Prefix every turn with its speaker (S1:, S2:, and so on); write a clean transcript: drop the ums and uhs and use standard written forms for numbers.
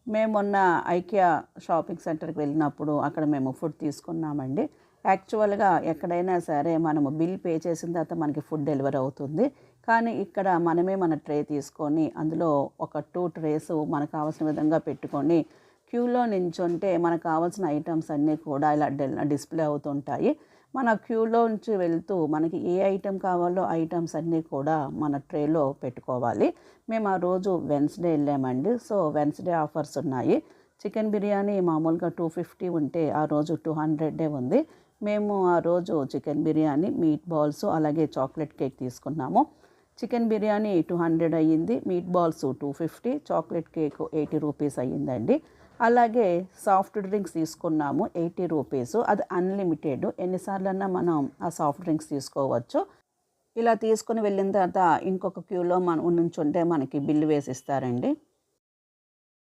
S1: మేము మొన్న IKEA shopping సెంటర్కి వెళ్ళినప్పుడు అక్కడ మేము ఫుడ్ తీసుకున్నామండి. యాక్చువల్‌గా ఎక్కడైనా సరే మనము బిల్ పే చేసిన తర్వాత మనకి ఫుడ్ డెలివరీ అవుతుంది. కానీ ఇక్కడ మనమే మన ట్రే తీసుకొని అందులో ఒక 2 ట్రేస్ మనకు కావాల్సిన విధంగా పెట్టుకొని క్యూలో నించుంటే మనకు కావాల్సిన ఐటెమ్స్ అన్నీ కూడా ఇలా డిస్‌ప్లే అవుతుంటాయి. మన క్యూలో నుంచి వెళ్తూ మనకి ఏ ఐటెమ్ కావాలో ఐటెమ్స్ అన్నీ కూడా మన ట్రేలో పెట్టుకోవాలి. మేము ఆ రోజు వెన్స్‌డే వెళ్ళామండి. సో, వెన్స్‌డే ఆఫర్స్ ఉన్నాయి. చికెన్ బిర్యానీ మామూలుగా 250 ఉంటే ఆ రోజు 200 ఉంది. మేము ఆ రోజు చికెన్ బిర్యానీ, మీట్ బాల్స్ అలాగే చాక్లెట్ కేక్ తీసుకున్నాము. చికెన్ బిర్యానీ 200 అయ్యింది. Meat balls 250, chocolate cake 80 rupees అయ్యిందండి. అలాగే సాఫ్ట్ డ్రింక్స్ తీసుకున్నాము 80 రూపీస్. అది అన్‌లిమిటెడ్. ఎన్నిసార్లన్నా మనం ఆ సాఫ్ట్ డ్రింక్స్ తీసుకోవచ్చు. ఇలా తీసుకొని వెళ్ళిన తర్వాత ఇంకొక క్యూలో మనం నుంచుంటే మనకి బిల్ వేసిస్తారండి.